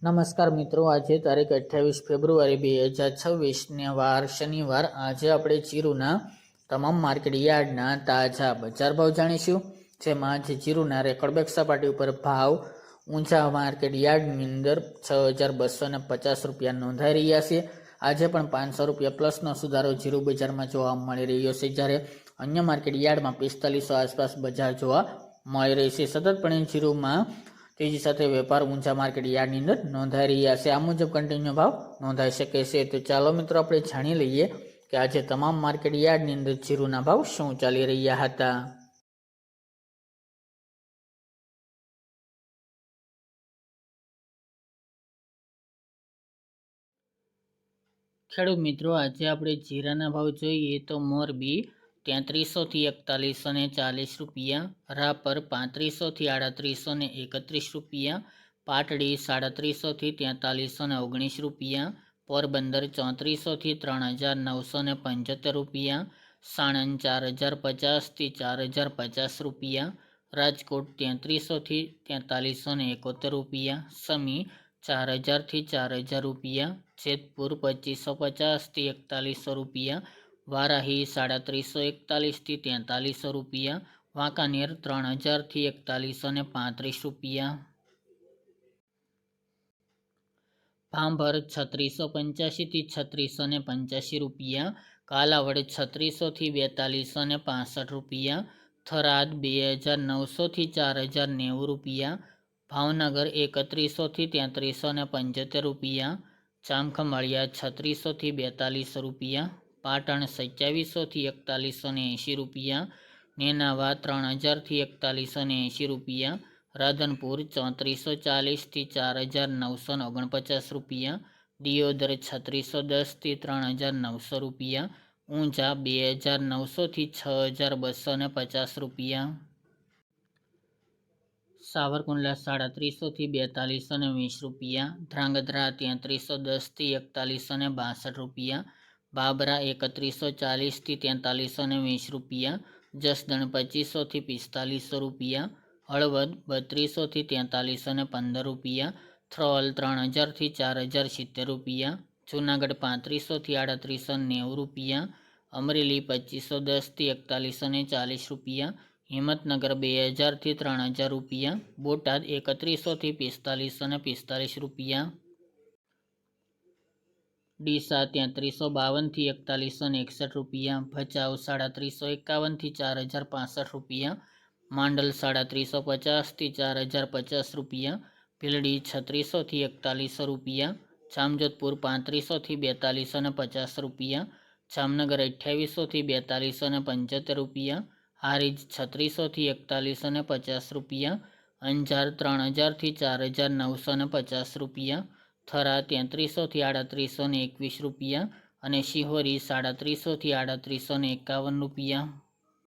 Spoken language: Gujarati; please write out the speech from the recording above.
નમસ્કાર મિત્રો, આજે તારીખ 28 ફેબ્રુઆરી 2026 ને વાર શનિવાર. આજે આપણે જીરુના તમામ માર્કેટ યાર્ડના તાજા બજાર ભાવ જાણીશું, જેમાં આજે જીરુના રેકોર્ડબ્રેક સપાટી ઉપર ભાવ ઊંચા માર્કેટ યાર્ડની અંદર 6,250 રૂપિયા નોંધાઈ રહ્યા છે. આજે પણ 500 રૂપિયા પ્લસનો સુધારો જીરુ બજારમાં જોવા મળી રહ્યો છે, જ્યારે અન્ય માર્કેટ યાર્ડમાં 4500 આસપાસ બજાર જોવા મળી રહી છે. સતતપણે જીરુમાં તેજી સાથે વેપાર ઊંચા માર્કેટ યાર્ડની અંદર નોંધાઈ રહ્યા છે. આ મુજબ કન્ટિન્યુ ભાવ નોંધાઈ શકે છે. તો ચાલો મિત્રો, આપણે જાણી લઈએ કે આજે તમામ માર્કેટ યાર્ડની અંદર જીરુના ભાવ શું ચાલી રહ્યા હતા. ખેડૂત મિત્રો, આજે આપણે જીરાના ભાવ જોઈએ તો મોરબી 3300 થી 4140 રૂપિયા, રાપર 3500 થી 3831 રૂપિયા, પાટડી 3700 થી 4319 રૂપિયા, પોરબંદર 3400 થી 3975 રૂપિયા, સાણંદ 4050 થી 4050 રૂપિયા, રાજકોટ 3300 થી 4371 રૂપિયા, સમી 4000 થી 4000 રૂપિયા, જેતપુર 2550 થી 4100 રૂપિયા, વારાહી 3741 થી 4300 રૂપિયા, વાંકાનેર 3000 થી 4135 રૂપિયા, ભાંભર 3685 થી 3685 રૂપિયા, કાલાવડ 3600 થી 4265 રૂપિયા, થરાદ 2900 થી 4090 રૂપિયા, ભાવનગર 3100 થી 3375 રૂપિયા, ચામખંભાળિયા 3600 થી 4200 રૂપિયા, પાટણ 2700 થી 4180 રૂપિયા, નેનાવા 3000 થી 4180 રૂપિયા, રાધનપુર 3440 થી 4949 રૂપિયા, દિયોદર 3610 થી 3900 રૂપિયા, ઊંઝા 2900 થી 6250 રૂપિયા, સાવરકુંડલા 3700 થી 4220 રૂપિયા, ધ્રાંગધ્રા 3310 થી 4162 રૂપિયા, બાબરા 3140 થી 4320 રૂપિયા, જસદણ 2500 થી 4500 રૂપિયા, હળવદ 3200 થી 4315 રૂપિયા, થ્રોલ 3000 થી 4070 રૂપિયા, જૂનાગઢ 3500 થી 3890 રૂપિયા, અમરેલી 2510 થી 4140 રૂપિયા, હિંમતનગર 2000 થી 3000 રૂપિયા, બોટાદ 3100 થી 4545 રૂપિયા, ડીસા 3352 થી 4161 રૂપિયા, ભચાઉ 3751 થી 4065 રૂપિયા, માંડલ 3750 થી 4050 રૂપિયા, ભીલડી 3600 થી 4100 રૂપિયા, જામજોધપુર 3500 થી 4250 રૂપિયા, જામનગર 2800 થી 4275 રૂપિયા, હારીજ 3600 થી 4150 રૂપિયા, અંજાર 3000 થી 4950 રૂપિયા, થરા 3300 થી 3821 રૂપિયા અને શિહોરી 3700 થી 3851 રૂપિયા.